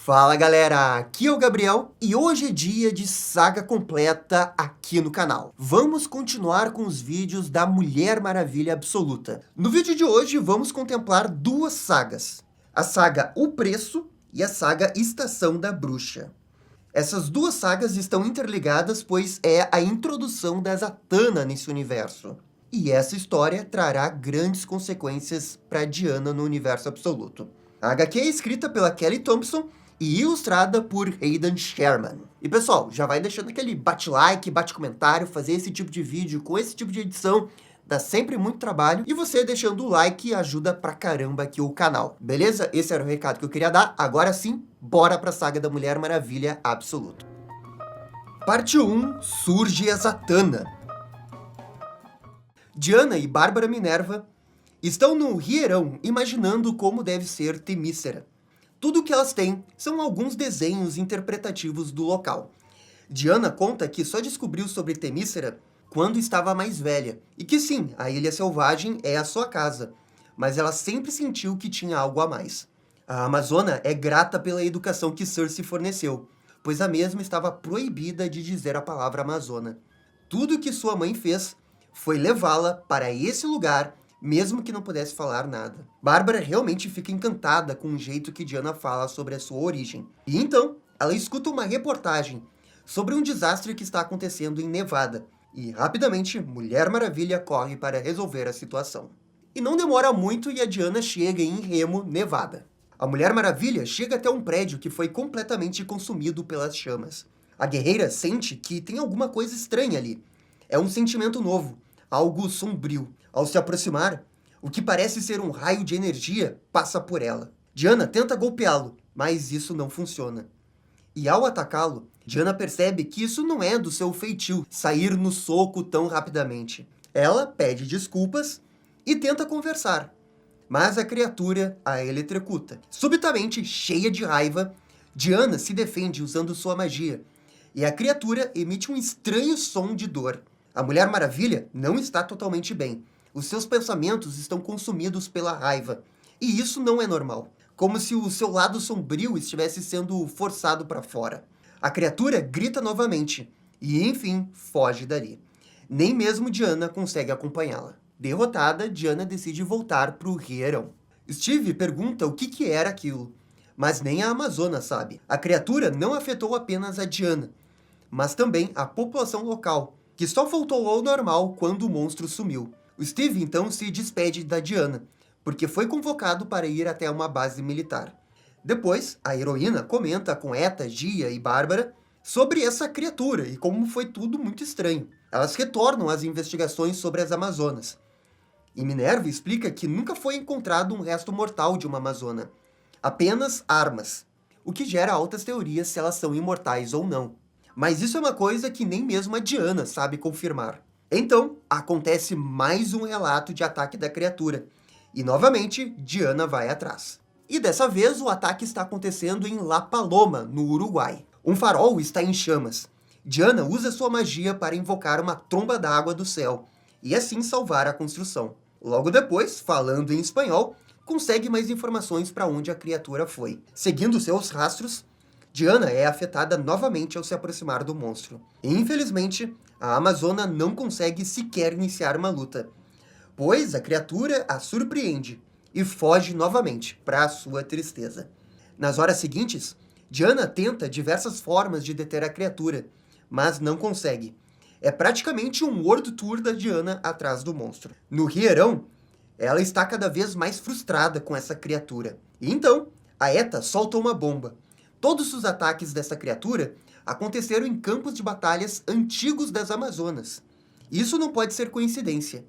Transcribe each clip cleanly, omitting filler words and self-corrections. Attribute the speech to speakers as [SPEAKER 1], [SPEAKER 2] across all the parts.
[SPEAKER 1] Fala galera, aqui é o Gabriel e hoje é dia de saga completa aqui no canal. Vamos continuar com os vídeos da Mulher Maravilha Absoluta. No vídeo de hoje vamos contemplar duas sagas, a saga O Preço e a saga Estação da Bruxa. Essas duas sagas estão interligadas, pois é a introdução da Zatanna nesse universo. E essa história trará grandes consequências para Diana no universo absoluto. A HQ é escrita pela Kelly Thompson e ilustrada por Aidan Sherman. E pessoal, já vai deixando aquele bate-like, bate-comentário, fazer esse tipo de vídeo com esse tipo de edição dá sempre muito trabalho, e você deixando o like ajuda pra caramba aqui o canal, beleza? Esse era o recado que eu queria dar. Agora sim, bora pra saga da Mulher Maravilha Absoluta. Parte 1, surge a Zatanna. Diana e Bárbara Minerva estão no Rierão imaginando como deve ser Temícera. Tudo o que elas têm são alguns desenhos interpretativos do local. Diana conta que só descobriu sobre Temícera quando estava mais velha, e que sim, a Ilha Selvagem é a sua casa, mas ela sempre sentiu que tinha algo a mais. A Amazona é grata pela educação que Cersei forneceu, pois a mesma estava proibida de dizer a palavra Amazona. Tudo o que sua mãe fez foi levá-la para esse lugar, mesmo que não pudesse falar nada. Bárbara realmente fica encantada com o jeito que Diana fala sobre a sua origem. E então, ela escuta uma reportagem sobre um desastre que está acontecendo em Nevada, e rapidamente Mulher Maravilha corre para resolver a situação. E não demora muito e a Diana chega em Remo, Nevada. A Mulher Maravilha chega até um prédio que foi completamente consumido pelas chamas. A guerreira sente que tem alguma coisa estranha ali. É um sentimento novo, algo sombrio. Ao se aproximar, o que parece ser um raio de energia passa por ela. Diana tenta golpeá-lo, mas isso não funciona. E ao atacá-lo, Diana percebe que isso não é do seu feitio, sair no soco tão rapidamente. Ela pede desculpas e tenta conversar, mas a criatura a eletrocuta. Subitamente, cheia de raiva, Diana se defende usando sua magia, e a criatura emite um estranho som de dor. A Mulher Maravilha não está totalmente bem. Os seus pensamentos estão consumidos pela raiva, e isso não é normal. Como se o seu lado sombrio estivesse sendo forçado para fora. A criatura grita novamente, e enfim, foge dali. Nem mesmo Diana consegue acompanhá-la. Derrotada, Diana decide voltar para o Rierão. Steve pergunta o que era aquilo, mas nem a Amazona sabe. A criatura não afetou apenas a Diana, mas também a população local, que só voltou ao normal quando o monstro sumiu. O Steve então se despede da Diana, porque foi convocado para ir até uma base militar. Depois, a heroína comenta com Eta, Gia e Bárbara sobre essa criatura e como foi tudo muito estranho. Elas retornam às investigações sobre as Amazonas. E Minerva explica que nunca foi encontrado um resto mortal de uma Amazona, apenas armas, o que gera altas teorias se elas são imortais ou não. Mas isso é uma coisa que nem mesmo a Diana sabe confirmar. Então, acontece mais um relato de ataque da criatura, e novamente, Diana vai atrás. E dessa vez, o ataque está acontecendo em La Paloma, no Uruguai. Um farol está em chamas. Diana usa sua magia para invocar uma tromba d'água do céu, e assim salvar a construção. Logo depois, falando em espanhol, consegue mais informações para onde a criatura foi. Seguindo seus rastros, Diana é afetada novamente ao se aproximar do monstro. E, infelizmente, a Amazona não consegue sequer iniciar uma luta, pois a criatura a surpreende e foge novamente, para sua tristeza. Nas horas seguintes, Diana tenta diversas formas de deter a criatura, mas não consegue. É praticamente um World Tour da Diana atrás do monstro. No Rierão, ela está cada vez mais frustrada com essa criatura. E então, a Eta solta uma bomba. Todos os ataques dessa criatura aconteceram em campos de batalhas antigos das Amazonas. Isso não pode ser coincidência.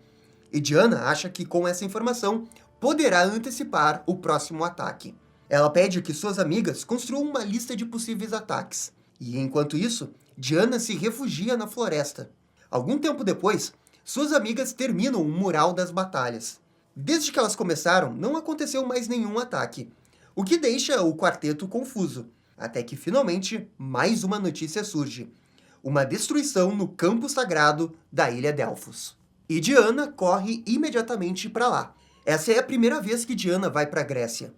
[SPEAKER 1] E Diana acha que com essa informação poderá antecipar o próximo ataque. Ela pede que suas amigas construam uma lista de possíveis ataques. E enquanto isso, Diana se refugia na floresta. Algum tempo depois, suas amigas terminam o mural das batalhas. Desde que elas começaram, não aconteceu mais nenhum ataque, o que deixa o quarteto confuso. Até que finalmente mais uma notícia surge: uma destruição no campo sagrado da Ilha Delfos. E Diana corre imediatamente para lá. Essa é a primeira vez que Diana vai para a Grécia.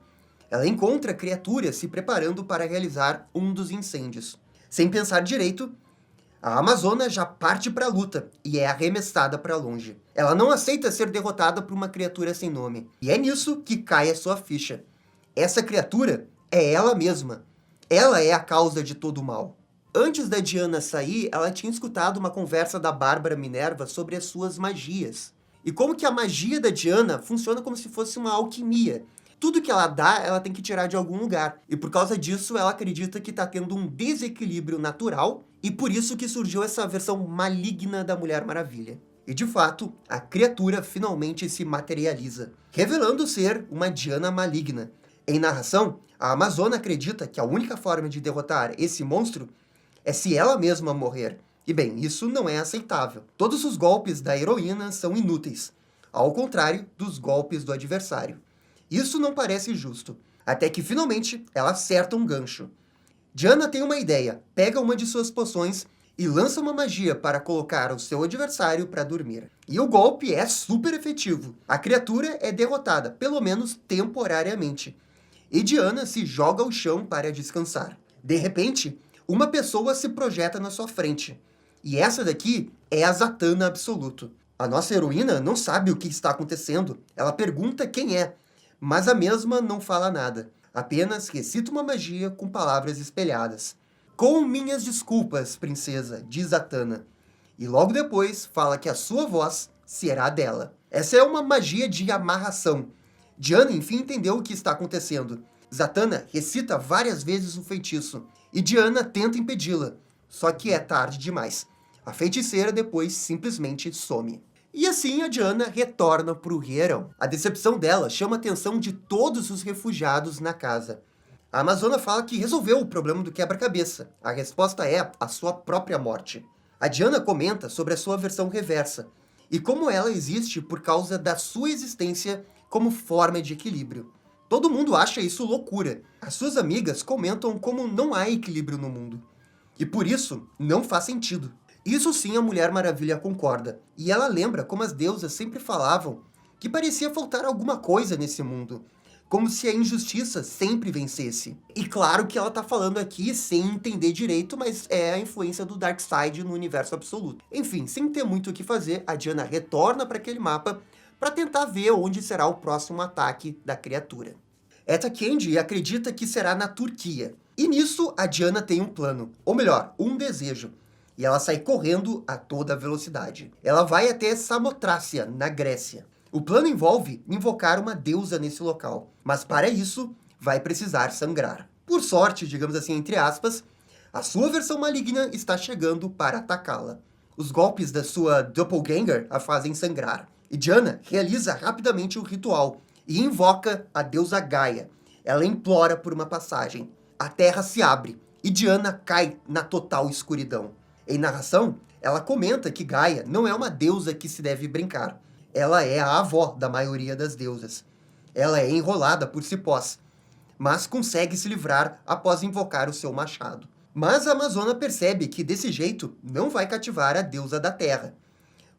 [SPEAKER 1] Ela encontra a criatura se preparando para realizar um dos incêndios. Sem pensar direito, a Amazona já parte para a luta e é arremessada para longe. Ela não aceita ser derrotada por uma criatura sem nome. E é nisso que cai a sua ficha. Essa criatura é ela mesma. Ela é a causa de todo o mal. Antes da Diana sair, ela tinha escutado uma conversa da Bárbara Minerva sobre as suas magias. E como que a magia da Diana funciona como se fosse uma alquimia. Tudo que ela dá, ela tem que tirar de algum lugar. E por causa disso, ela acredita que está tendo um desequilíbrio natural e por isso que surgiu essa versão maligna da Mulher Maravilha. E de fato, a criatura finalmente se materializa, revelando ser uma Diana maligna. Em narração, a Amazona acredita que a única forma de derrotar esse monstro é se ela mesma morrer. E bem, isso não é aceitável. Todos os golpes da heroína são inúteis, ao contrário dos golpes do adversário. Isso não parece justo, até que finalmente ela acerta um gancho. Diana tem uma ideia, pega uma de suas poções e lança uma magia para colocar o seu adversário para dormir. E o golpe é super efetivo. A criatura é derrotada, pelo menos temporariamente. E Diana se joga ao chão para descansar. De repente, uma pessoa se projeta na sua frente. E essa daqui é a Zatanna Absoluto. A nossa heroína não sabe o que está acontecendo. Ela pergunta quem é, mas a mesma não fala nada. Apenas recita uma magia com palavras espelhadas. Com minhas desculpas, princesa, diz Zatanna. E logo depois fala que a sua voz será dela. Essa é uma magia de amarração. Diana, enfim, entendeu o que está acontecendo. Zatanna recita várias vezes o feitiço. E Diana tenta impedi-la. Só que é tarde demais. A feiticeira depois simplesmente some. E assim a Diana retorna para o Ribeirão. A decepção dela chama a atenção de todos os refugiados na casa. A Amazona fala que resolveu o problema do quebra-cabeça. A resposta é a sua própria morte. A Diana comenta sobre a sua versão reversa e como ela existe por causa da sua existência como forma de equilíbrio. Todo mundo acha isso loucura. As suas amigas comentam como não há equilíbrio no mundo. E por isso, não faz sentido. Isso sim a Mulher Maravilha concorda. E ela lembra como as deusas sempre falavam que parecia faltar alguma coisa nesse mundo. Como se a injustiça sempre vencesse. E claro que ela tá falando aqui sem entender direito, mas é a influência do Darkseid no universo absoluto. Enfim, sem ter muito o que fazer, a Diana retorna para aquele mapa para tentar ver onde será o próximo ataque da criatura. Etta Candy acredita que será na Turquia. E nisso a Diana tem um plano, ou melhor, um desejo. E ela sai correndo a toda velocidade. Ela vai até Samotrácia, na Grécia. O plano envolve invocar uma deusa nesse local, mas para isso vai precisar sangrar. Por sorte, digamos assim, entre aspas, a sua versão maligna está chegando para atacá-la. Os golpes da sua doppelganger a fazem sangrar. E Diana realiza rapidamente o ritual e invoca a deusa Gaia. Ela implora por uma passagem. A terra se abre e Diana cai na total escuridão. Em narração, ela comenta que Gaia não é uma deusa que se deve brincar. Ela é a avó da maioria das deusas. Ela é enrolada por cipós, mas consegue se livrar após invocar o seu machado. Mas a Amazona percebe que desse jeito não vai cativar a deusa da terra.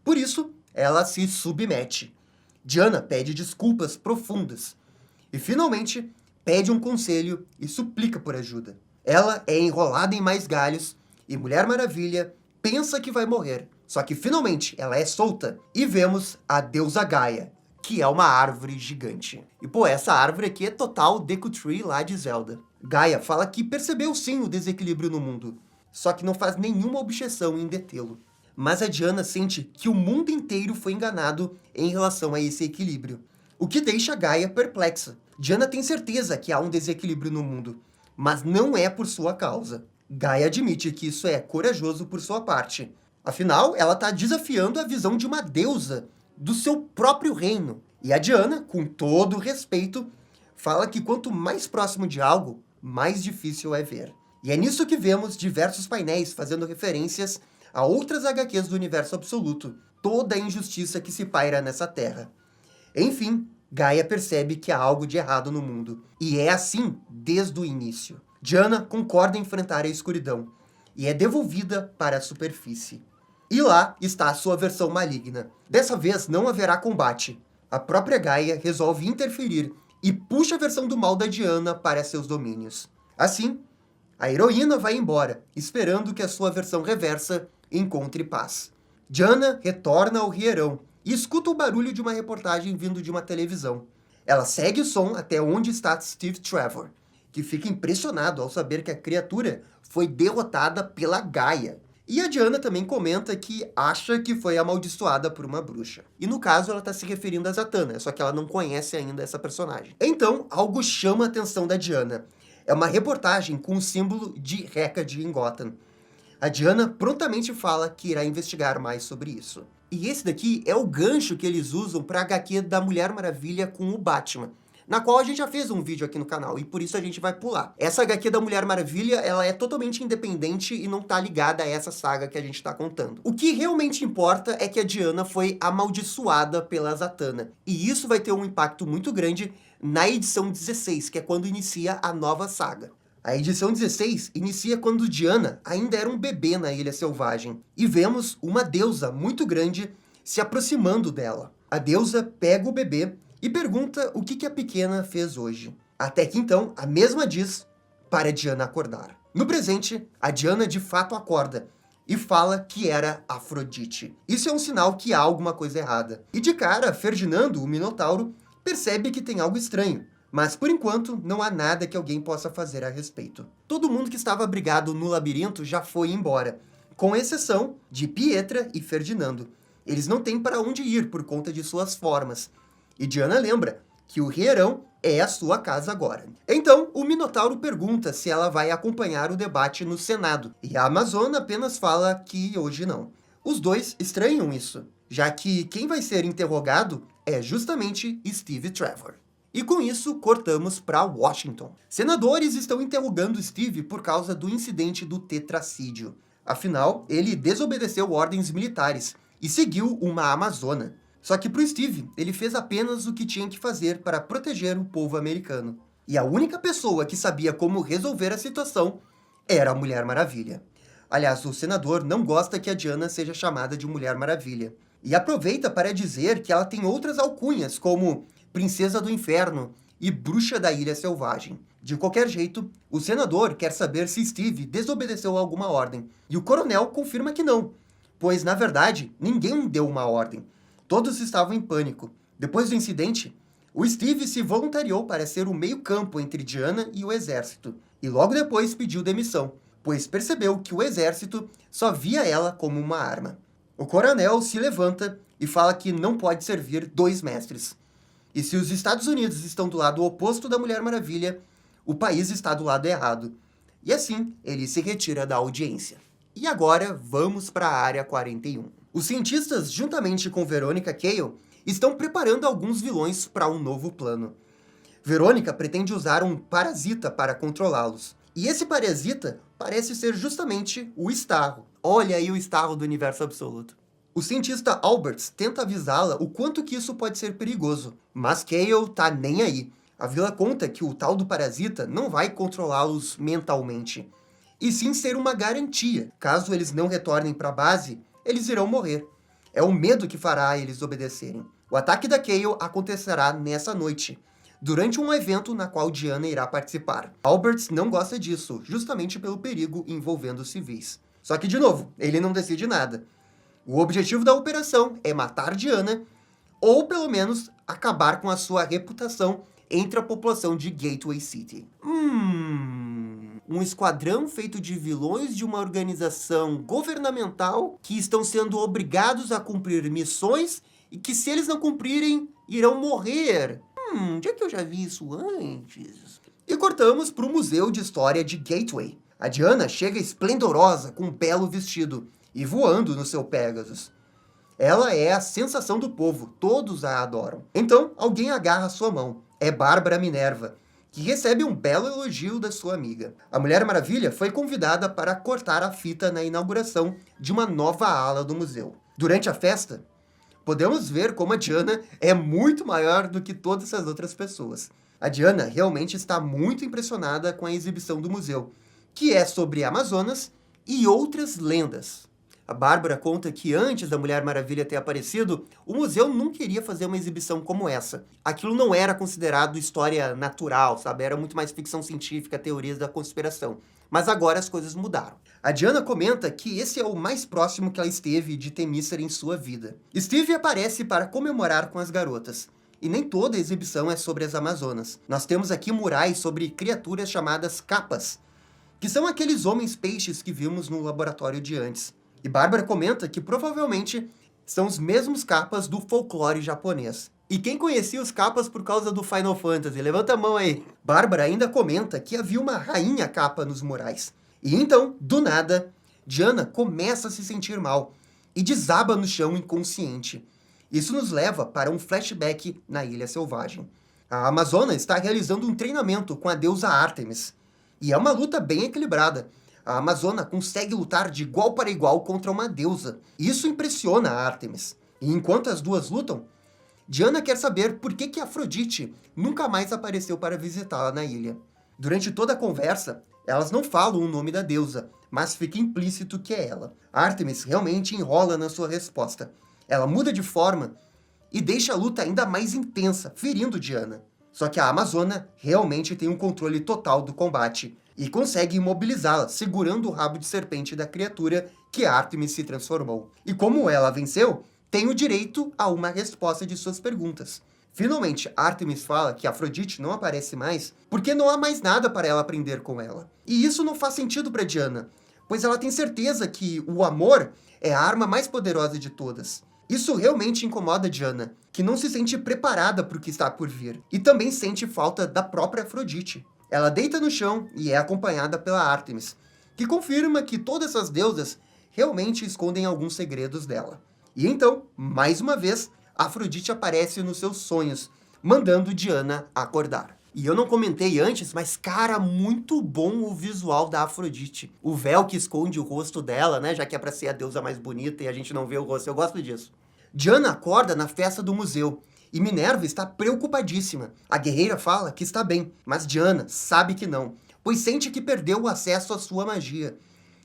[SPEAKER 1] Por isso, ela se submete. Diana pede desculpas profundas. E finalmente, pede um conselho e suplica por ajuda. Ela é enrolada em mais galhos e Mulher Maravilha pensa que vai morrer. Só que finalmente ela é solta e vemos a deusa Gaia, que é uma árvore gigante. E pô, essa árvore aqui é total Deku Tree lá de Zelda. Gaia fala que percebeu sim o desequilíbrio no mundo, só que não faz nenhuma objeção em detê-lo. Mas a Diana sente que o mundo inteiro foi enganado em relação a esse equilíbrio, o que deixa Gaia perplexa. Diana tem certeza que há um desequilíbrio no mundo, mas não é por sua causa. Gaia admite que isso é corajoso por sua parte. Afinal, ela está desafiando a visão de uma deusa do seu próprio reino. E a Diana, com todo o respeito, fala que quanto mais próximo de algo, mais difícil é ver. E é nisso que vemos diversos painéis fazendo referências a outras HQs do universo absoluto, toda a injustiça que se paira nessa terra. Enfim, Gaia percebe que há algo de errado no mundo. E é assim desde o início. Diana concorda em enfrentar a escuridão e é devolvida para a superfície. E lá está a sua versão maligna. Dessa vez não haverá combate. A própria Gaia resolve interferir e puxa a versão do mal da Diana para seus domínios. Assim, a heroína vai embora, esperando que a sua versão reversa encontre paz. Diana retorna ao Rierão e escuta o barulho de uma reportagem vindo de uma televisão. Ela segue o som até onde está Steve Trevor, que fica impressionado ao saber que a criatura foi derrotada pela Gaia. E a Diana também comenta que acha que foi amaldiçoada por uma bruxa. E no caso, ela está se referindo a Zatanna, só que ela não conhece ainda essa personagem. Então, algo chama a atenção da Diana. É uma reportagem com o símbolo de Hecate em Gotham. A Diana prontamente fala que irá investigar mais sobre isso. E esse daqui é o gancho que eles usam para a HQ da Mulher Maravilha com o Batman, na qual a gente já fez um vídeo aqui no canal, e por isso a gente vai pular. Essa HQ da Mulher Maravilha, ela é totalmente independente e não tá ligada a essa saga que a gente tá contando. O que realmente importa é que a Diana foi amaldiçoada pela Zatanna, e isso vai ter um impacto muito grande na edição 16, que é quando inicia a nova saga. A edição 16 inicia quando Diana ainda era um bebê na Ilha Selvagem, e vemos uma deusa muito grande se aproximando dela. A deusa pega o bebê e pergunta o que a pequena fez hoje. Até que então, a mesma diz para Diana acordar. No presente, a Diana de fato acorda e fala que era Afrodite. Isso é um sinal que há alguma coisa errada. E de cara, Ferdinando, o Minotauro, percebe que tem algo estranho. Mas, por enquanto, não há nada que alguém possa fazer a respeito. Todo mundo que estava abrigado no labirinto já foi embora, com exceção de Pietra e Ferdinando. Eles não têm para onde ir por conta de suas formas. E Diana lembra que o Rierão é a sua casa agora. Então, o Minotauro pergunta se ela vai acompanhar o debate no Senado, e a Amazona apenas fala que hoje não. Os dois estranham isso, já que quem vai ser interrogado é justamente Steve Trevor. E com isso, cortamos para Washington. Senadores estão interrogando Steve por causa do incidente do tetracídio. Afinal, ele desobedeceu ordens militares e seguiu uma amazona. Só que para o Steve, ele fez apenas o que tinha que fazer para proteger o povo americano. E a única pessoa que sabia como resolver a situação era a Mulher Maravilha. Aliás, o senador não gosta que a Diana seja chamada de Mulher Maravilha. E aproveita para dizer que ela tem outras alcunhas, como Princesa do Inferno e Bruxa da Ilha Selvagem. De qualquer jeito, o senador quer saber se Steve desobedeceu a alguma ordem. E o coronel confirma que não, pois, na verdade, ninguém deu uma ordem. Todos estavam em pânico. Depois do incidente, o Steve se voluntariou para ser o meio-campo entre Diana e o exército. E logo depois pediu demissão, pois percebeu que o exército só via ela como uma arma. O coronel se levanta e fala que não pode servir dois mestres. E se os Estados Unidos estão do lado oposto da Mulher Maravilha, o país está do lado errado. E assim, ele se retira da audiência. E agora, vamos para a Área 41. Os cientistas, juntamente com Verônica Cale, estão preparando alguns vilões para um novo plano. Verônica pretende usar um parasita para controlá-los. E esse parasita parece ser justamente o Starro. Olha aí o Starro do universo absoluto. O cientista Alberts tenta avisá-la o quanto que isso pode ser perigoso, mas Cale tá nem aí. A Vila conta que o tal do parasita não vai controlá-los mentalmente, e sim ser uma garantia. Caso eles não retornem para a base, eles irão morrer. É o medo que fará eles obedecerem. O ataque da Cale acontecerá nessa noite, durante um evento na qual Diana irá participar. Alberts não gosta disso, justamente pelo perigo envolvendo civis. Só que, de novo, ele não decide nada. O objetivo da operação é matar Diana, ou pelo menos acabar com a sua reputação entre a população de Gateway City. Um esquadrão feito de vilões de uma organização governamental que estão sendo obrigados a cumprir missões e que, se eles não cumprirem, irão morrer. Onde é que eu já vi isso antes? E cortamos para o Museu de História de Gateway. A Diana chega esplendorosa com um belo vestido e voando no seu Pegasus. Ela é a sensação do povo, todos a adoram. Então, alguém agarra sua mão. É Bárbara Minerva, que recebe um belo elogio da sua amiga. A Mulher Maravilha foi convidada para cortar a fita na inauguração de uma nova ala do museu. Durante a festa, podemos ver como a Diana é muito maior do que todas as outras pessoas. A Diana realmente está muito impressionada com a exibição do museu, que é sobre Amazonas e outras lendas. A Bárbara conta que antes da Mulher Maravilha ter aparecido, o museu não queria fazer uma exibição como essa. Aquilo não era considerado história natural, sabe? Era muito mais ficção científica, teorias da conspiração. Mas agora as coisas mudaram. A Diana comenta que esse é o mais próximo que ela esteve de Temícera em sua vida. Steve aparece para comemorar com as garotas. E nem toda a exibição é sobre as Amazonas. Nós temos aqui murais sobre criaturas chamadas capas, que são aqueles homens-peixes que vimos no laboratório de antes. E Bárbara comenta que provavelmente são os mesmos capas do folclore japonês. E quem conhecia os capas por causa do Final Fantasy? Levanta a mão aí. Bárbara ainda comenta que havia uma rainha capa nos murais. E então, do nada, Diana começa a se sentir mal e desaba no chão inconsciente. Isso nos leva para um flashback na Ilha Selvagem. A Amazona está realizando um treinamento com a deusa Ártemis. E é uma luta bem equilibrada. A Amazona consegue lutar de igual para igual contra uma deusa. Isso impressiona a Ártemis. E enquanto as duas lutam, Diana quer saber por que Afrodite nunca mais apareceu para visitá-la na ilha. Durante toda a conversa, elas não falam o nome da deusa, mas fica implícito que é ela. Ártemis realmente enrola na sua resposta. Ela muda de forma e deixa a luta ainda mais intensa, ferindo Diana. Só que a Amazona realmente tem um controle total do combate e consegue imobilizá-la, segurando o rabo de serpente da criatura que Ártemis se transformou. E como ela venceu, tem o direito a uma resposta de suas perguntas. Finalmente, Ártemis fala que Afrodite não aparece mais porque não há mais nada para ela aprender com ela. E isso não faz sentido para Diana, pois ela tem certeza que o amor é a arma mais poderosa de todas. Isso realmente incomoda Diana, que não se sente preparada para o que está por vir, e também sente falta da própria Afrodite. Ela deita no chão e é acompanhada pela Ártemis, que confirma que todas essas deusas realmente escondem alguns segredos dela. E então, mais uma vez, Afrodite aparece nos seus sonhos, mandando Diana acordar. E eu não comentei antes, mas cara, muito bom o visual da Afrodite. O véu que esconde o rosto dela, né, já que é pra ser a deusa mais bonita e a gente não vê o rosto, eu gosto disso. Diana acorda na festa do museu, e Minerva está preocupadíssima. A guerreira fala que está bem, mas Diana sabe que não, pois sente que perdeu o acesso à sua magia.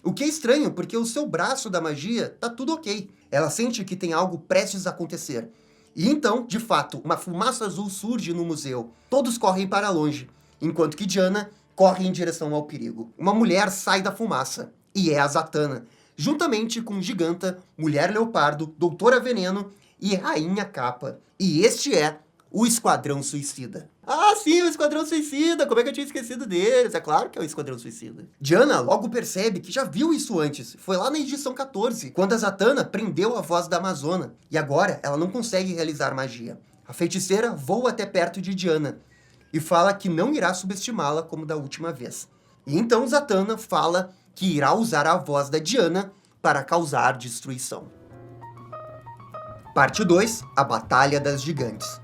[SPEAKER 1] O que é estranho, porque o seu braço da magia tá tudo ok. Ela sente que tem algo prestes a acontecer. E então, de fato, uma fumaça azul surge no museu. Todos correm para longe, enquanto que Diana corre em direção ao perigo. Uma mulher sai da fumaça, e é a Zatanna, juntamente com Giganta, Mulher Leopardo, Doutora Veneno e Rainha Capa. E este é o Esquadrão Suicida. Ah, sim, o Esquadrão Suicida! Como é que eu tinha esquecido deles? É claro que é o Esquadrão Suicida. Diana logo percebe que já viu isso antes. Foi lá na edição 14, quando a Zatanna prendeu a voz da Amazona. E agora ela não consegue realizar magia. A feiticeira voa até perto de Diana e fala que não irá subestimá-la como da última vez. E então Zatanna fala que irá usar a voz da Diana para causar destruição. Parte 2. A Batalha das Gigantes.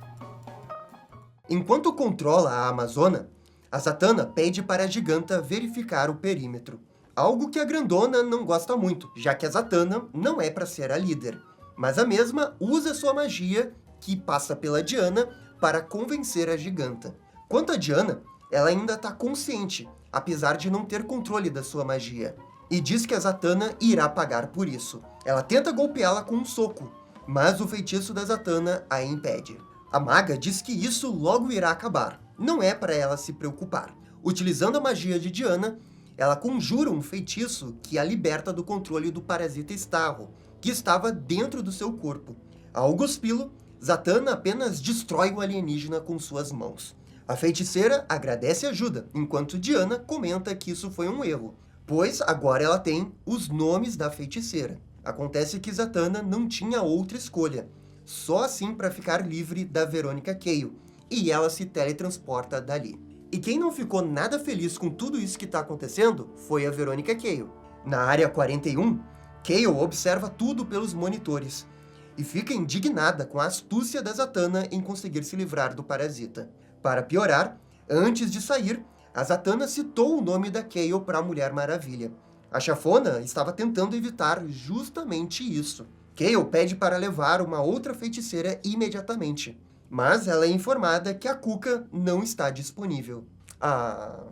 [SPEAKER 1] Enquanto controla a Amazona, a Zatanna pede para a Giganta verificar o perímetro. Algo que a grandona não gosta muito, já que a Zatanna não é para ser a líder. Mas a mesma usa sua magia, que passa pela Diana, para convencer a Giganta. Quanto a Diana, ela ainda está consciente, apesar de não ter controle da sua magia, e diz que a Zatanna irá pagar por isso. Ela tenta golpeá-la com um soco, mas o feitiço da Zatanna a impede. A maga diz que isso logo irá acabar. Não é para ela se preocupar. Utilizando a magia de Diana, ela conjura um feitiço que a liberta do controle do parasita Starro, que estava dentro do seu corpo. Ao cuspi-lo, Zatanna apenas destrói o alienígena com suas mãos. A feiticeira agradece ajuda, enquanto Diana comenta que isso foi um erro, pois agora ela tem os nomes da feiticeira. Acontece que Zatanna não tinha outra escolha, só assim para ficar livre da Verônica Cale, e ela se teletransporta dali. E quem não ficou nada feliz com tudo isso que está acontecendo foi a Verônica Cale. Na área 41, Cale observa tudo pelos monitores, e fica indignada com a astúcia da Zatanna em conseguir se livrar do parasita. Para piorar, antes de sair, a Zatanna citou o nome da Cale para a Mulher Maravilha. A chafona estava tentando evitar justamente isso. Cale pede para levar uma outra feiticeira imediatamente, mas ela é informada que a Cuca não está disponível. Ah,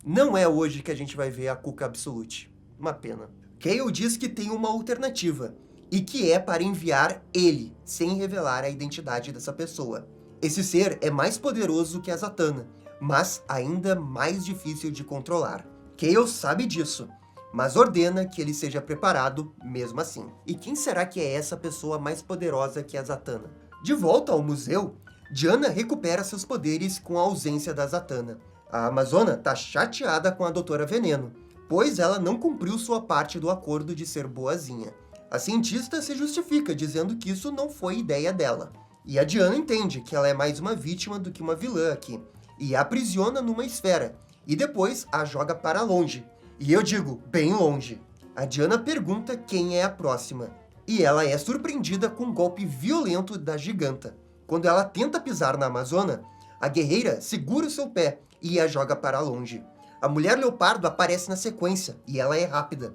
[SPEAKER 1] não é hoje que a gente vai ver a Cuca Absolute. Uma pena. Kayle diz que tem uma alternativa, e que é para enviar ele, sem revelar a identidade dessa pessoa. Esse ser é mais poderoso que a Zatanna, mas ainda mais difícil de controlar. Kayle sabe disso, mas ordena que ele seja preparado mesmo assim. E quem será que é essa pessoa mais poderosa que a Zatanna? De volta ao museu, Diana recupera seus poderes com a ausência da Zatanna. A Amazona tá chateada com a Doutora Veneno, pois ela não cumpriu sua parte do acordo de ser boazinha. A cientista se justifica, dizendo que isso não foi ideia dela. E a Diana entende que ela é mais uma vítima do que uma vilã aqui, e a aprisiona numa esfera, e depois a joga para longe. E eu digo, bem longe. A Diana pergunta quem é a próxima, e ela é surpreendida com um golpe violento da giganta. Quando ela tenta pisar na Amazona, a guerreira segura o seu pé e a joga para longe. A mulher leopardo aparece na sequência, e ela é rápida.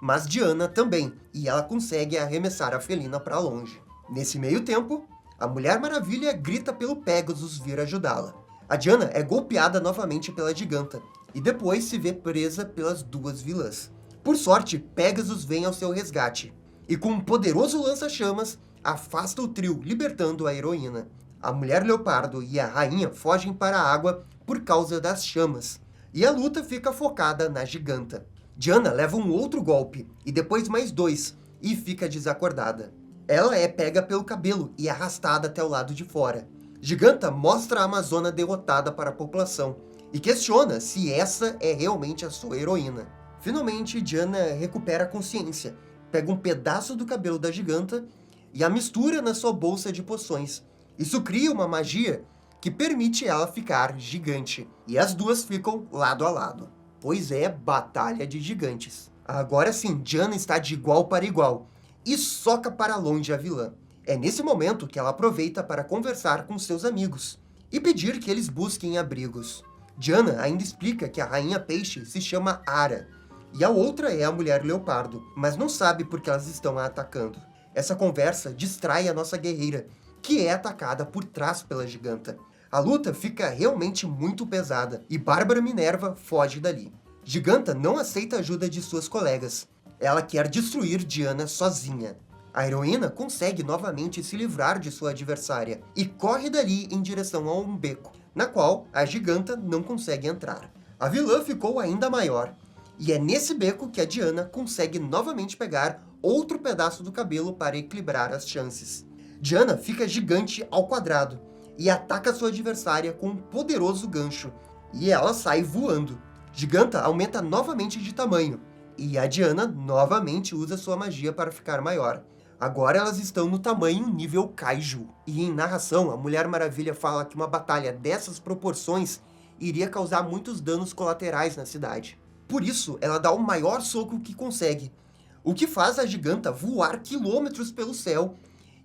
[SPEAKER 1] Mas Diana também, e ela consegue arremessar a felina para longe. Nesse meio tempo, a Mulher Maravilha grita pelo Pegasus vir ajudá-la. A Diana é golpeada novamente pela giganta, e depois se vê presa pelas duas vilãs. Por sorte, Pegasus vem ao seu resgate, e com um poderoso lança-chamas, afasta o trio, libertando a heroína. A Mulher Leopardo e a Rainha fogem para a água por causa das chamas, e a luta fica focada na giganta. Diana leva um outro golpe, e depois mais dois, e fica desacordada. Ela é pega pelo cabelo e arrastada até o lado de fora. Giganta mostra a Amazona derrotada para a população, e questiona se essa é realmente a sua heroína. Finalmente, Diana recupera a consciência, pega um pedaço do cabelo da giganta e a mistura na sua bolsa de poções. Isso cria uma magia que permite ela ficar gigante, e as duas ficam lado a lado. Pois é, batalha de gigantes. Agora sim, Diana está de igual para igual, e soca para longe a vilã. É nesse momento que ela aproveita para conversar com seus amigos, e pedir que eles busquem abrigos. Diana ainda explica que a Rainha Peixe se chama Ara, e a outra é a Mulher Leopardo, mas não sabe por que elas estão a atacando. Essa conversa distrai a nossa guerreira, que é atacada por trás pela giganta. A luta fica realmente muito pesada, e Bárbara Minerva foge dali. Giganta não aceita a ajuda de suas colegas. Ela quer destruir Diana sozinha. A heroína consegue novamente se livrar de sua adversária, e corre dali em direção a um beco, na qual a giganta não consegue entrar. A vilã ficou ainda maior, e é nesse beco que a Diana consegue novamente pegar outro pedaço do cabelo para equilibrar as chances. Diana fica gigante ao quadrado, e ataca sua adversária com um poderoso gancho, e ela sai voando. Giganta aumenta novamente de tamanho, e a Diana novamente usa sua magia para ficar maior. Agora elas estão no tamanho nível Kaiju. E em narração, a Mulher Maravilha fala que uma batalha dessas proporções iria causar muitos danos colaterais na cidade. Por isso, ela dá o maior soco que consegue, o que faz a giganta voar quilômetros pelo céu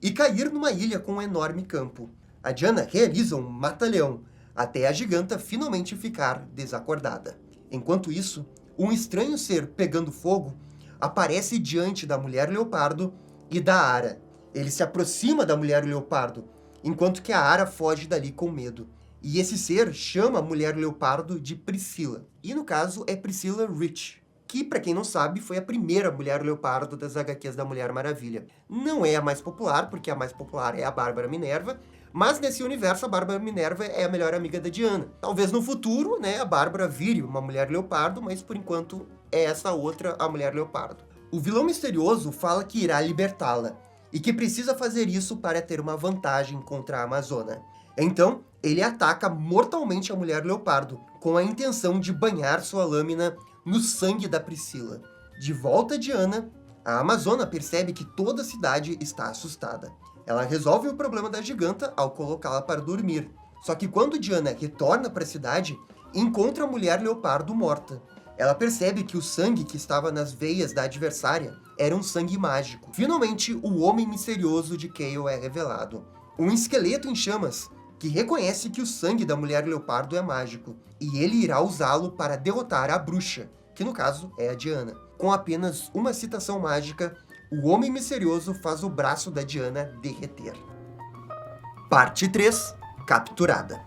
[SPEAKER 1] e cair numa ilha com um enorme campo. A Diana realiza um mata-leão, até a giganta finalmente ficar desacordada. Enquanto isso, um estranho ser pegando fogo aparece diante da Mulher Leopardo e da Ara. Ele se aproxima da Mulher Leopardo, enquanto que a Ara foge dali com medo. E esse ser chama a Mulher Leopardo de Priscila. E no caso é Priscilla Rich, que, para quem não sabe, foi a primeira Mulher Leopardo das HQs da Mulher Maravilha. Não é a mais popular, porque a mais popular é a Bárbara Minerva, mas nesse universo a Bárbara Minerva é a melhor amiga da Diana. Talvez no futuro, né, a Bárbara vire uma Mulher Leopardo, mas por enquanto é essa outra a Mulher Leopardo. O vilão misterioso fala que irá libertá-la, e que precisa fazer isso para ter uma vantagem contra a Amazona. Então, ele ataca mortalmente a Mulher Leopardo, com a intenção de banhar sua lâmina no sangue da Priscila. De volta a Diana, a Amazona percebe que toda a cidade está assustada. Ela resolve o problema da giganta ao colocá-la para dormir. Só que quando Diana retorna para a cidade, encontra a Mulher Leopardo morta. Ela percebe que o sangue que estava nas veias da adversária era um sangue mágico. Finalmente, o homem misterioso de Kayle é revelado. Um esqueleto em chamas que reconhece que o sangue da Mulher Leopardo é mágico, e ele irá usá-lo para derrotar a bruxa, que no caso é a Diana. Com apenas uma citação mágica, o homem misterioso faz o braço da Diana derreter. Parte 3. Capturada.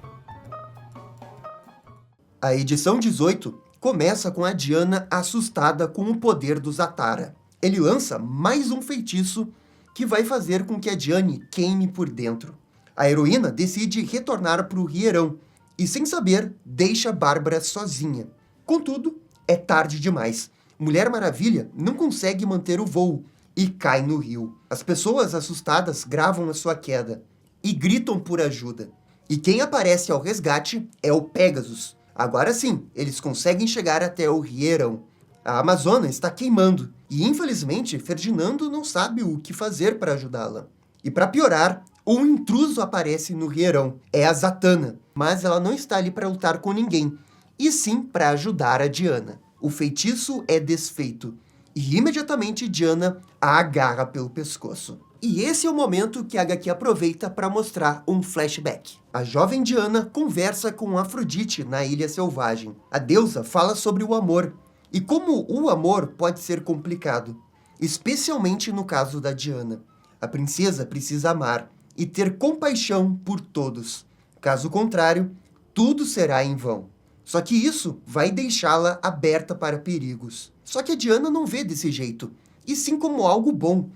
[SPEAKER 1] A edição 18 começa com a Diana assustada com o poder do Zatara. Ele lança mais um feitiço que vai fazer com que a Diane queime por dentro. A heroína decide retornar para o Rierão e, sem saber, deixa Bárbara sozinha. Contudo, é tarde demais. Mulher Maravilha não consegue manter o voo e cai no rio. As pessoas assustadas gravam a sua queda e gritam por ajuda. E quem aparece ao resgate é o Pegasus. Agora sim, eles conseguem chegar até o Rierão. A Amazona está queimando e, infelizmente, Ferdinando não sabe o que fazer para ajudá-la. E para piorar, um intruso aparece no Rierão. É a Zatanna, mas ela não está ali para lutar com ninguém, e sim para ajudar a Diana. O feitiço é desfeito e imediatamente Diana a agarra pelo pescoço. E esse é o momento que a HQ aproveita para mostrar um flashback. A jovem Diana conversa com Afrodite na Ilha Selvagem. A deusa fala sobre o amor e como o amor pode ser complicado, especialmente no caso da Diana. A princesa precisa amar e ter compaixão por todos. Caso contrário, tudo será em vão. Só que isso vai deixá-la aberta para perigos. Só que a Diana não vê desse jeito, e sim como algo bom,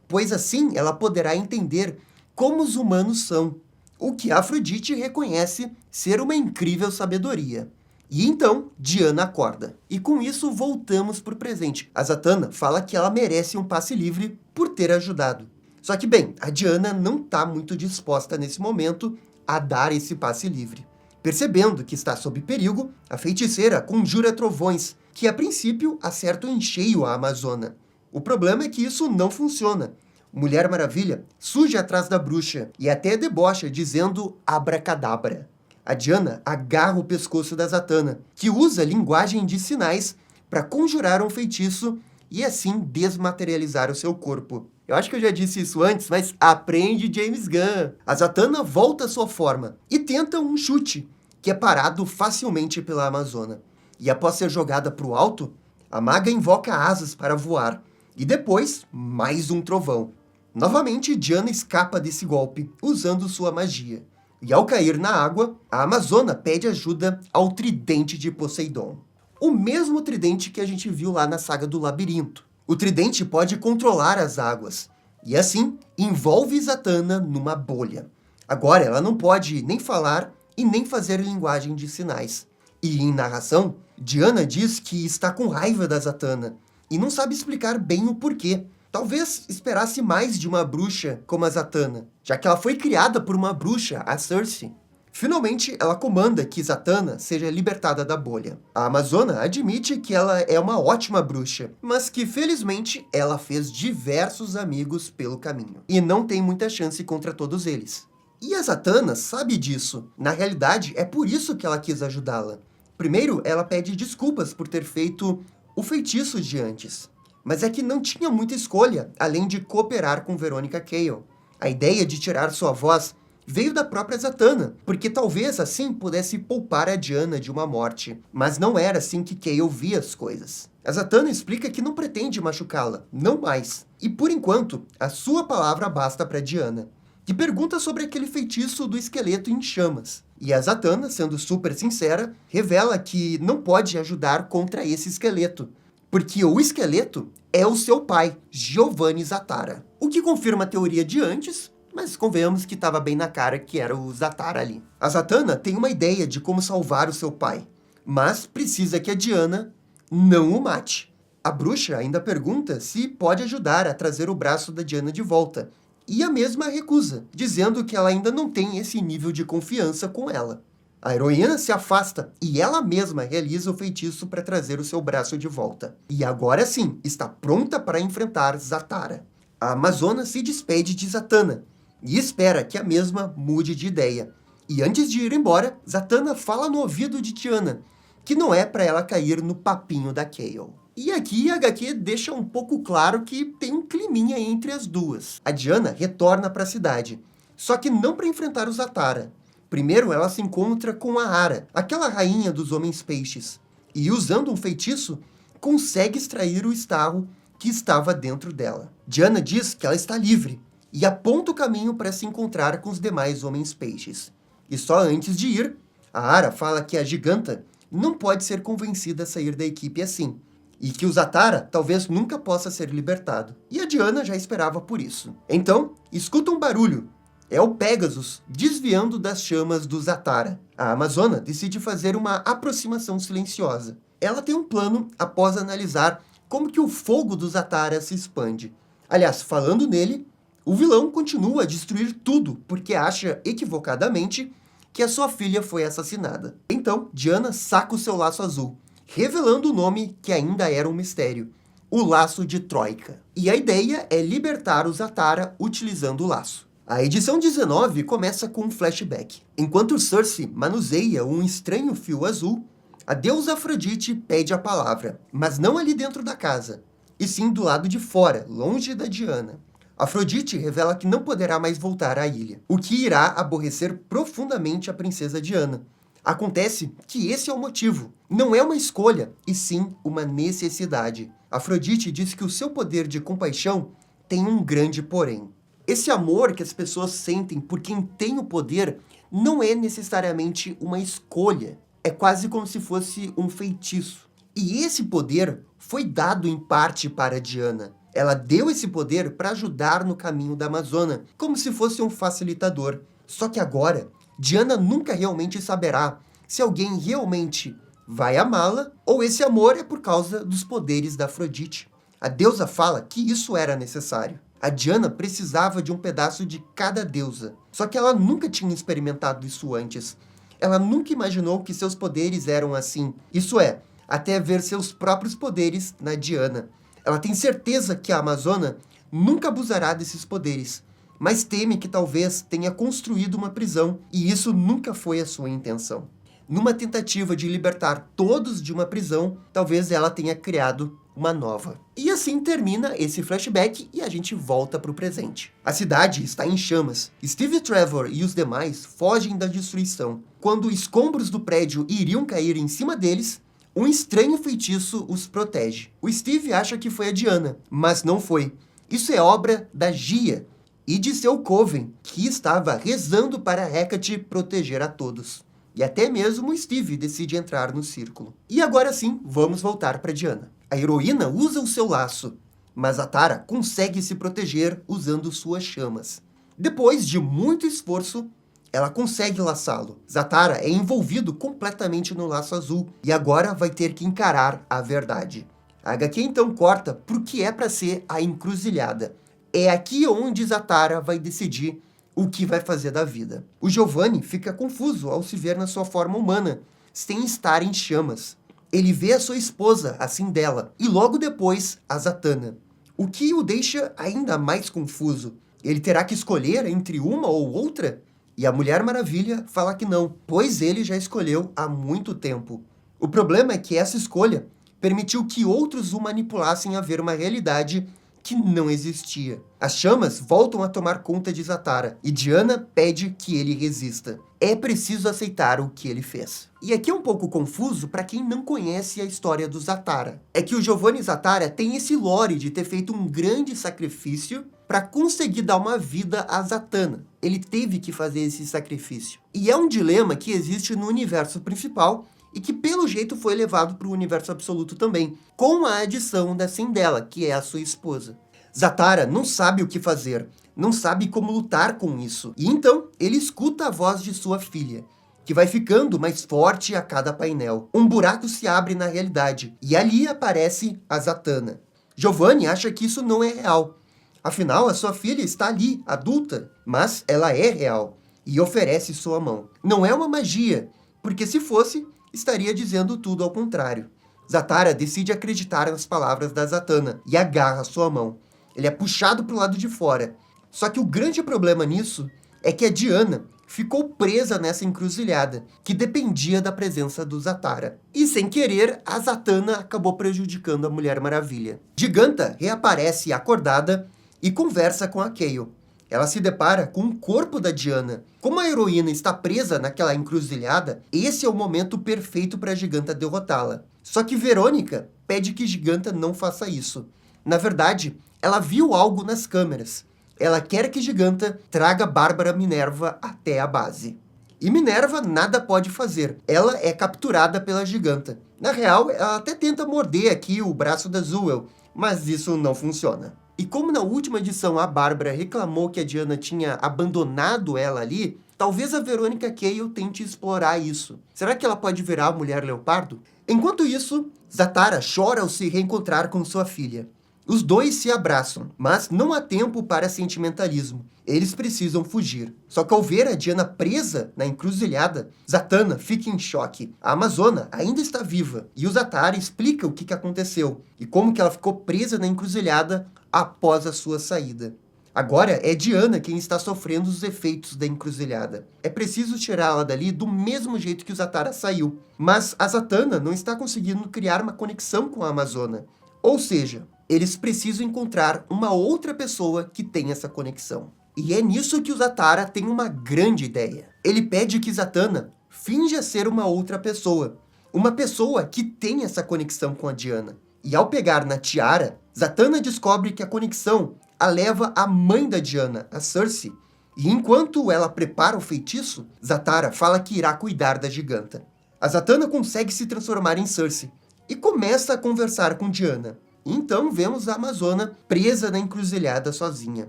[SPEAKER 1] pois assim ela poderá entender como os humanos são, o que Afrodite reconhece ser uma incrível sabedoria. E então, Diana acorda. E com isso, voltamos para o presente. A Zatanna fala que ela merece um passe livre por ter ajudado. Só que, bem, a Diana não está muito disposta nesse momento a dar esse passe livre. Percebendo que está sob perigo, a feiticeira conjura trovões, que a princípio acertam em cheio a Amazona. O problema é que isso não funciona. Mulher Maravilha surge atrás da bruxa e até debocha dizendo abracadabra. A Diana agarra o pescoço da Zatanna, que usa linguagem de sinais para conjurar um feitiço e assim desmaterializar o seu corpo. Eu acho que eu já disse isso antes, mas aprende James Gunn. A Zatanna volta à sua forma e tenta um chute, que é parado facilmente pela Amazona. E após ser jogada para o alto, a maga invoca asas para voar. E depois, mais um trovão. Novamente, Diana escapa desse golpe, usando sua magia. E ao cair na água, a Amazona pede ajuda ao tridente de Poseidon. O mesmo tridente que a gente viu lá na saga do labirinto. O tridente pode controlar as águas, e assim envolve Zatanna numa bolha. Agora ela não pode nem falar e nem fazer linguagem de sinais. E em narração, Diana diz que está com raiva da Zatanna, e não sabe explicar bem o porquê. Talvez esperasse mais de uma bruxa como a Zatanna, já que ela foi criada por uma bruxa, a Circe. Finalmente, ela comanda que Zatanna seja libertada da bolha. A Amazona admite que ela é uma ótima bruxa, mas que, felizmente, ela fez diversos amigos pelo caminho. E não tem muita chance contra todos eles. E a Zatanna sabe disso. Na realidade, é por isso que ela quis ajudá-la. Primeiro, ela pede desculpas por ter feito o feitiço de antes. Mas é que não tinha muita escolha, além de cooperar com Veronica Cale. A ideia de tirar sua voz veio da própria Zatanna, porque talvez assim pudesse poupar a Diana de uma morte. Mas não era assim que Cale via as coisas. A Zatanna explica que não pretende machucá-la, não mais. E por enquanto, a sua palavra basta para Diana, que pergunta sobre aquele feitiço do esqueleto em chamas. E a Zatanna, sendo super sincera, revela que não pode ajudar contra esse esqueleto, porque o esqueleto é o seu pai, Giovanni Zatara. O que confirma a teoria de antes, mas convenhamos que estava bem na cara que era o Zatara ali. A Zatanna tem uma ideia de como salvar o seu pai, mas precisa que a Diana não o mate. A bruxa ainda pergunta se pode ajudar a trazer o braço da Diana de volta, e a mesma recusa, dizendo que ela ainda não tem esse nível de confiança com ela. A heroína se afasta e ela mesma realiza o feitiço para trazer o seu braço de volta. E agora sim, está pronta para enfrentar Zatara. A Amazona se despede de Zatanna e espera que a mesma mude de ideia. E antes de ir embora, Zatanna fala no ouvido de Diana que não é para ela cair no papinho da Cale. E aqui a HQ deixa um pouco claro que tem um climinha entre as duas. A Diana retorna para a cidade, só que não para enfrentar o Zatara. Primeiro ela se encontra com a Ara, aquela rainha dos homens-peixes, e usando um feitiço, consegue extrair o estarro que estava dentro dela. Diana diz que ela está livre, e aponta o caminho para se encontrar com os demais homens-peixes. E só antes de ir, a Ara fala que a giganta não pode ser convencida a sair da equipe assim, e que o Zatara talvez nunca possa ser libertado. E a Diana já esperava por isso. Então, escuta um barulho. É o Pegasus desviando das chamas do Zatara. A Amazona decide fazer uma aproximação silenciosa. Ela tem um plano após analisar como que o fogo do Zatara se expande. Aliás, falando nele, o vilão continua a destruir tudo porque acha equivocadamente que a sua filha foi assassinada. Então, Diana saca o seu laço azul, revelando o nome que ainda era um mistério, o Laço de Troika. E a ideia é libertar o Zatara utilizando o laço. A edição 19 começa com um flashback. Enquanto Cersei manuseia um estranho fio azul, a deusa Afrodite pede a palavra, mas não ali dentro da casa, e sim do lado de fora, longe da Diana. Afrodite revela que não poderá mais voltar à ilha, o que irá aborrecer profundamente a princesa Diana. Acontece que esse é o motivo. Não é uma escolha, e sim uma necessidade. Afrodite diz que o seu poder de compaixão tem um grande porém. Esse amor que as pessoas sentem por quem tem o poder não é necessariamente uma escolha. É quase como se fosse um feitiço. E esse poder foi dado em parte para Diana. Ela deu esse poder para ajudar no caminho da Amazona, como se fosse um facilitador. Só que agora, Diana nunca realmente saberá se alguém realmente vai amá-la ou esse amor é por causa dos poderes da Afrodite. A deusa fala que isso era necessário. A Diana precisava de um pedaço de cada deusa. Só que ela nunca tinha experimentado isso antes. Ela nunca imaginou que seus poderes eram assim. Isso é, até ver seus próprios poderes na Diana. Ela tem certeza que a Amazona nunca abusará desses poderes, mas teme que talvez tenha construído uma prisão, e isso nunca foi a sua intenção. Numa tentativa de libertar todos de uma prisão, talvez ela tenha criado uma nova. E assim termina esse flashback e a gente volta para o presente. A cidade está em chamas. Steve Trevor e os demais fogem da destruição. Quando escombros do prédio iriam cair em cima deles, um estranho feitiço os protege. O Steve acha que foi a Diana, mas não foi. Isso é obra da Gia e de seu Coven, que estava rezando para Hecate proteger a todos. E até mesmo o Steve decide entrar no círculo. E agora sim, vamos voltar para Diana. A heroína usa o seu laço, mas a Tara consegue se proteger usando suas chamas. Depois de muito esforço, ela consegue laçá-lo. Zatara é envolvido completamente no laço azul e agora vai ter que encarar a verdade. A HQ então corta pro que é para ser a encruzilhada. É aqui onde Zatara vai decidir o que vai fazer da vida. O Giovanni fica confuso ao se ver na sua forma humana, sem estar em chamas. Ele vê a sua esposa, a Cindela, e logo depois a Zatanna, o que o deixa ainda mais confuso. Ele terá que escolher entre uma ou outra? E a Mulher Maravilha fala que não, pois ele já escolheu há muito tempo. O problema é que essa escolha permitiu que outros o manipulassem a ver uma realidade que não existia. As chamas voltam a tomar conta de Zatara, e Diana pede que ele resista. É preciso aceitar o que ele fez. E aqui é um pouco confuso para quem não conhece a história do Zatara. É que o Giovanni Zatara tem esse lore de ter feito um grande sacrifício para conseguir dar uma vida a Zatanna. Ele teve que fazer esse sacrifício. E é um dilema que existe no universo principal e que pelo jeito foi levado para o universo absoluto também, com a adição da Cindela, que é a sua esposa. Zatara não sabe o que fazer, não sabe como lutar com isso, e então ele escuta a voz de sua filha, que vai ficando mais forte a cada painel. Um buraco se abre na realidade, e ali aparece a Zatanna. Giovanni acha que isso não é real. Afinal, a sua filha está ali, adulta, mas ela é real, e oferece sua mão. Não é uma magia, porque se fosse, estaria dizendo tudo ao contrário. Zatara decide acreditar nas palavras da Zatanna e agarra sua mão. Ele é puxado para o lado de fora. Só que o grande problema nisso é que a Diana ficou presa nessa encruzilhada, que dependia da presença do Zatara. E sem querer, a Zatanna acabou prejudicando a Mulher Maravilha. Giganta reaparece acordada e conversa com a Kayle. Ela se depara com o corpo da Diana. Como a heroína está presa naquela encruzilhada, esse é o momento perfeito para a Giganta derrotá-la. Só que Verônica pede que Giganta não faça isso. Na verdade, ela viu algo nas câmeras. Ela quer que Giganta traga Bárbara Minerva até a base. E Minerva nada pode fazer. Ela é capturada pela giganta. Na real, ela até tenta morder aqui o braço da Zuel, mas isso não funciona. E como na última edição a Bárbara reclamou que a Diana tinha abandonado ela ali, talvez a Verônica Cale tente explorar isso. Será que ela pode virar a Mulher Leopardo? Enquanto isso, Zatara chora ao se reencontrar com sua filha. Os dois se abraçam, mas não há tempo para sentimentalismo. Eles precisam fugir. Só que ao ver a Diana presa na encruzilhada, Zatanna fica em choque. A Amazona ainda está viva, e o Zatara explica o que aconteceu, e como que ela ficou presa na encruzilhada após a sua saída. Agora é Diana quem está sofrendo os efeitos da encruzilhada. É preciso tirá-la dali do mesmo jeito que o Zatara saiu. Mas a Zatanna não está conseguindo criar uma conexão com a Amazona. Ou seja, eles precisam encontrar uma outra pessoa que tenha essa conexão. E é nisso que o Zatara tem uma grande ideia. Ele pede que Zatanna finja ser uma outra pessoa. Uma pessoa que tem essa conexão com a Diana. E ao pegar na tiara, Zatanna descobre que a conexão a leva à mãe da Diana, a Cersei. E enquanto ela prepara o feitiço, Zatara fala que irá cuidar da giganta. A Zatanna consegue se transformar em Cersei e começa a conversar com Diana. Então vemos a Amazona presa na encruzilhada sozinha.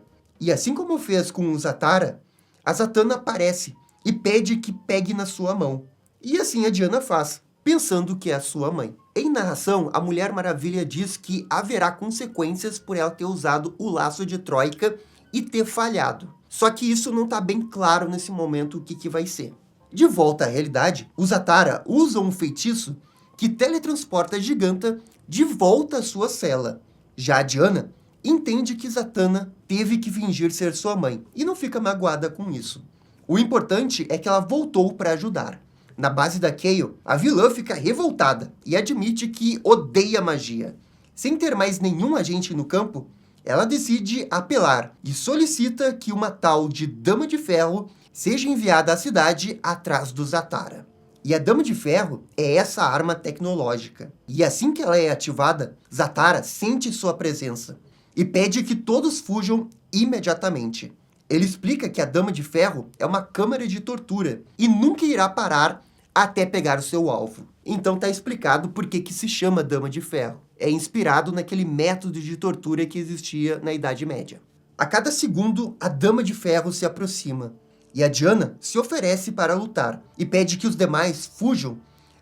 [SPEAKER 1] E assim como fez com o Zatara, a Zatanna aparece e pede que pegue na sua mão. E assim a Diana faz, pensando que é a sua mãe. Em narração, a Mulher Maravilha diz que haverá consequências por ela ter usado o laço de Troika e ter falhado. Só que isso não está bem claro nesse momento o que vai ser. De volta à realidade, o Zatara usa um feitiço que teletransporta a giganta de volta à sua cela. Já a Diana entende que Zatanna teve que fingir ser sua mãe e não fica magoada com isso. O importante é que ela voltou para ajudar. Na base da Cale, a vilã fica revoltada e admite que odeia magia. Sem ter mais nenhum agente no campo, ela decide apelar e solicita que uma tal de Dama de Ferro seja enviada à cidade atrás do Zatara. E a Dama de Ferro é essa arma tecnológica. E assim que ela é ativada, Zatara sente sua presença e pede que todos fujam imediatamente. Ele explica que a Dama de Ferro é uma câmara de tortura e nunca irá parar até pegar o seu alvo. Então tá explicado por que se chama Dama de Ferro. É inspirado naquele método de tortura que existia na Idade Média. A cada segundo, a Dama de Ferro se aproxima, e a Diana se oferece para lutar, e pede que os demais fujam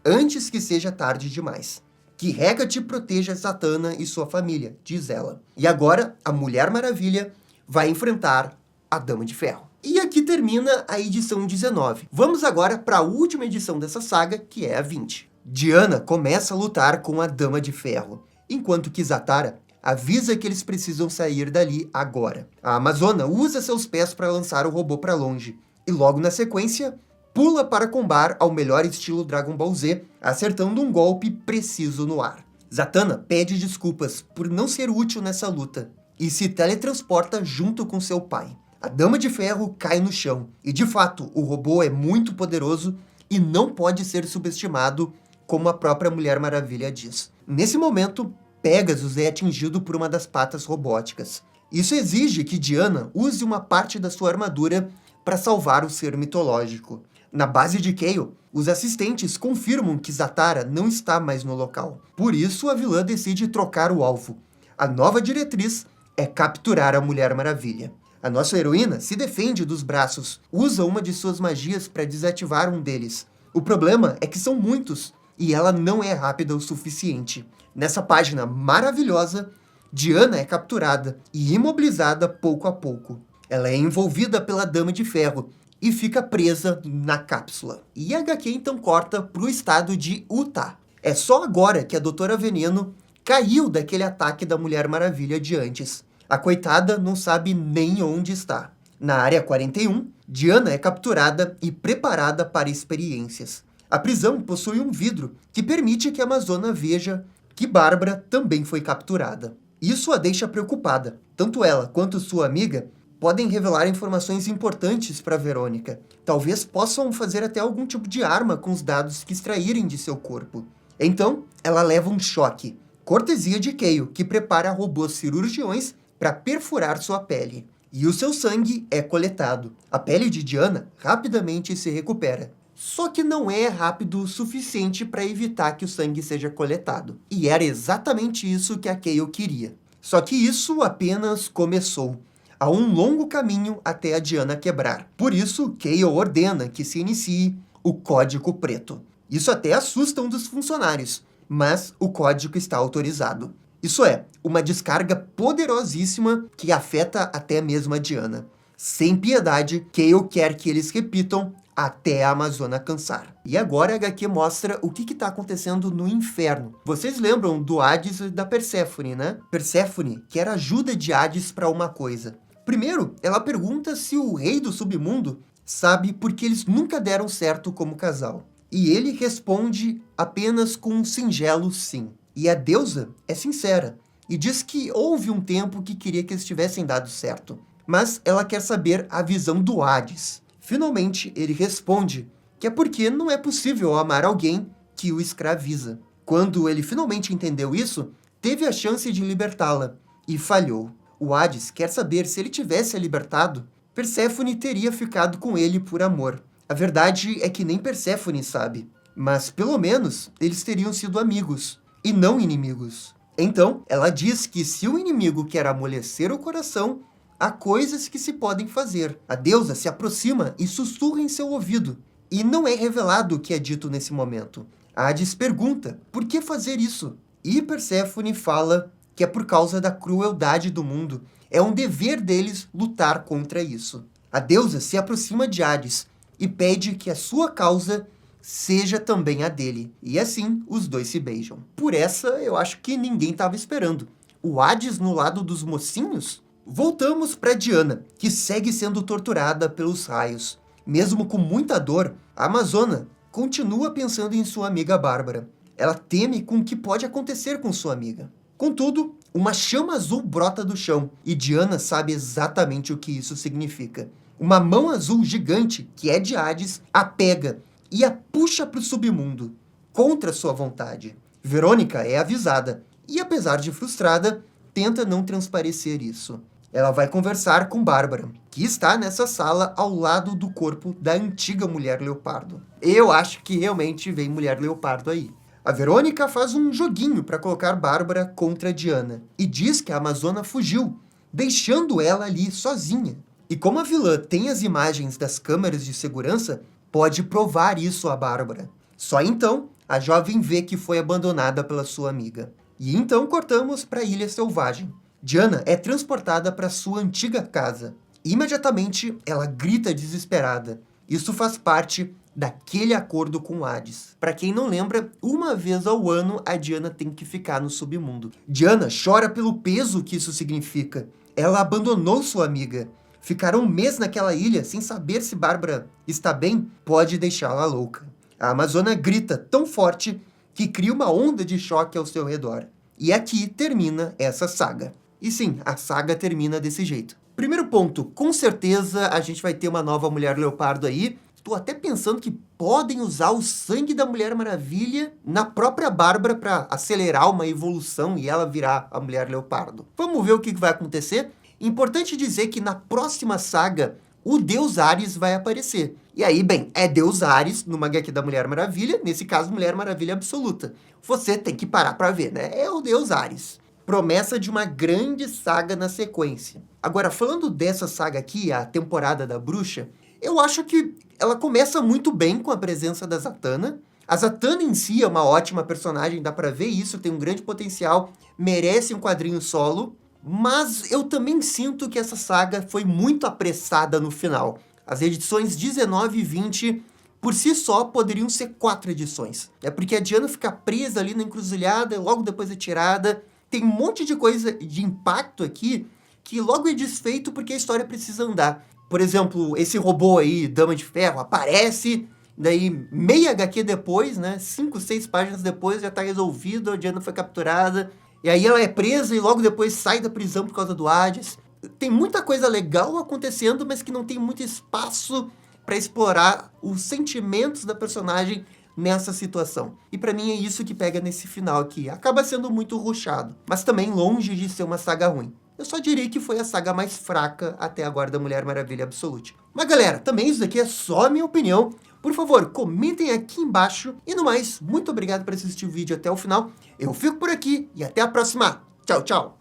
[SPEAKER 1] antes que seja tarde demais. Que Hecate proteja Zatanna e sua família, diz ela. E agora, a Mulher Maravilha vai enfrentar a Dama de Ferro. E aqui termina a edição 19. Vamos agora para a última edição dessa saga, que é a 20. Diana começa a lutar com a Dama de Ferro, enquanto que Zatara avisa que eles precisam sair dali agora. A Amazona usa seus pés para lançar o robô para longe, e logo na sequência, pula para combar ao melhor estilo Dragon Ball Z, acertando um golpe preciso no ar. Zatanna pede desculpas por não ser útil nessa luta, e se teletransporta junto com seu pai. A Dama de Ferro cai no chão, e de fato, o robô é muito poderoso e não pode ser subestimado, como a própria Mulher Maravilha diz. Nesse momento, Pegasus é atingido por uma das patas robóticas. Isso exige que Diana use uma parte da sua armadura para salvar o ser mitológico. Na base de Cale, os assistentes confirmam que Zatara não está mais no local. Por isso, a vilã decide trocar o alvo. A nova diretriz é capturar a Mulher Maravilha. A nossa heroína se defende dos braços, usa uma de suas magias para desativar um deles. O problema é que são muitos, e ela não é rápida o suficiente. Nessa página maravilhosa, Diana é capturada e imobilizada pouco a pouco. Ela é envolvida pela Dama de Ferro e fica presa na cápsula. E a HQ então corta para o estado de Utah. É só agora que a Doutora Veneno caiu daquele ataque da Mulher Maravilha de antes. A coitada não sabe nem onde está. Na Área 41, Diana é capturada e preparada para experiências. A prisão possui um vidro que permite que a Amazona veja que Bárbara também foi capturada. Isso a deixa preocupada. Tanto ela quanto sua amiga podem revelar informações importantes para Verônica. Talvez possam fazer até algum tipo de arma com os dados que extraírem de seu corpo. Então, ela leva um choque. Cortesia de Cale, que prepara robôs cirurgiões para perfurar sua pele. e o seu sangue é coletado. A pele de Diana rapidamente se recupera. Só que não é rápido o suficiente para evitar que o sangue seja coletado. E era exatamente isso que a Kayle queria. Só que isso apenas começou. Há um longo caminho até a Diana quebrar. Por isso, Kayle ordena que se inicie o Código Preto. Isso até assusta um dos funcionários, mas o código está autorizado. Isso é, uma descarga poderosíssima que afeta até mesmo a Diana. Sem piedade, Kayle quer que eles repitam até a Amazona cansar. E agora a HQ mostra o que está acontecendo no inferno. Vocês lembram do Hades e da Perséfone, né? Perséfone quer ajuda de Hades para uma coisa. Primeiro, ela pergunta se o rei do submundo sabe por que eles nunca deram certo como casal. E ele responde apenas com um singelo sim. E a deusa é sincera e diz que houve um tempo que queria que eles tivessem dado certo. Mas ela quer saber a visão do Hades. Finalmente, ele responde que é porque não é possível amar alguém que o escraviza. Quando ele finalmente entendeu isso, teve a chance de libertá-la e falhou. O Hades quer saber se ele tivesse a libertado, Perséfone teria ficado com ele por amor. A verdade é que nem Perséfone sabe, mas pelo menos eles teriam sido amigos e não inimigos. Então, ela diz que se o inimigo quer amolecer o coração, há coisas que se podem fazer. A deusa se aproxima e sussurra em seu ouvido. E não é revelado o que é dito nesse momento. Hades pergunta, por que fazer isso? E Perséfone fala que é por causa da crueldade do mundo. É um dever deles lutar contra isso. A deusa se aproxima de Hades e pede que a sua causa seja também a dele. E assim, os dois se beijam. Por essa, eu acho que ninguém estava esperando. O Hades no lado dos mocinhos? Voltamos para Diana, que segue sendo torturada pelos raios. Mesmo com muita dor, a Amazona continua pensando em sua amiga Bárbara. Ela teme com o que pode acontecer com sua amiga. Contudo, uma chama azul brota do chão, e Diana sabe exatamente o que isso significa. Uma mão azul gigante, que é de Hades, a pega e a puxa para o submundo, contra sua vontade. Verônica é avisada, e apesar de frustrada, tenta não transparecer isso. Ela vai conversar com Bárbara, que está nessa sala ao lado do corpo da antiga Mulher Leopardo. Eu acho que realmente vem Mulher Leopardo aí. A Verônica faz um joguinho para colocar Bárbara contra Diana e diz que a Amazona fugiu, deixando ela ali sozinha. E como a vilã tem as imagens das câmeras de segurança, pode provar isso a Bárbara. Só então, a jovem vê que foi abandonada pela sua amiga. E então cortamos para a Ilha Selvagem. Diana é transportada para sua antiga casa. Imediatamente, ela grita desesperada. Isso faz parte daquele acordo com Hades. Para quem não lembra, uma vez ao ano a Diana tem que ficar no submundo. Diana chora pelo peso que isso significa. Ela abandonou sua amiga. Ficar um mês naquela ilha sem saber se Bárbara está bem pode deixá-la louca. A Amazona grita tão forte que cria uma onda de choque ao seu redor. E aqui termina essa saga. E sim, a saga termina desse jeito. Primeiro ponto, com certeza a gente vai ter uma nova Mulher Leopardo aí. Estou até pensando que podem usar o sangue da Mulher Maravilha na própria Bárbara para acelerar uma evolução e ela virar a Mulher Leopardo. Vamos ver o que vai acontecer. Importante dizer que na próxima saga, o Deus Ares vai aparecer. E aí, bem, é Deus Ares numa HQ da Mulher Maravilha, nesse caso Mulher Maravilha Absoluta. Você tem que parar para ver, né? É o Deus Ares. Promessa de uma grande saga na sequência. Agora, falando dessa saga aqui, a Temporada da Bruxa, eu acho que ela começa muito bem com a presença da Zatanna. A Zatanna em si é uma ótima personagem, dá pra ver isso, tem um grande potencial, merece um quadrinho solo, mas eu também sinto que essa saga foi muito apressada no final. As edições 19 e 20, por si só, poderiam ser 4 edições. É porque a Diana fica presa ali na encruzilhada e logo depois é tirada. Tem um monte de coisa de impacto aqui que logo é desfeito porque a história precisa andar. Por exemplo, esse robô aí, Dama de Ferro, aparece, daí meia HQ depois, né, 5, 6 páginas depois já tá resolvido, a Diana foi capturada, e aí ela é presa e logo depois sai da prisão por causa do Hades. Tem muita coisa legal acontecendo, mas que não tem muito espaço para explorar os sentimentos da personagem nessa situação. E pra mim é isso que pega nesse final aqui. Acaba sendo muito rushado, mas também longe de ser uma saga ruim. eu só diria que foi a saga mais fraca até agora da Mulher Maravilha Absolute. Mas galera, também isso daqui é só a minha opinião. Por favor, comentem aqui embaixo. E no mais, muito obrigado por assistir o vídeo até o final. Eu fico por aqui e até a próxima. Tchau, tchau!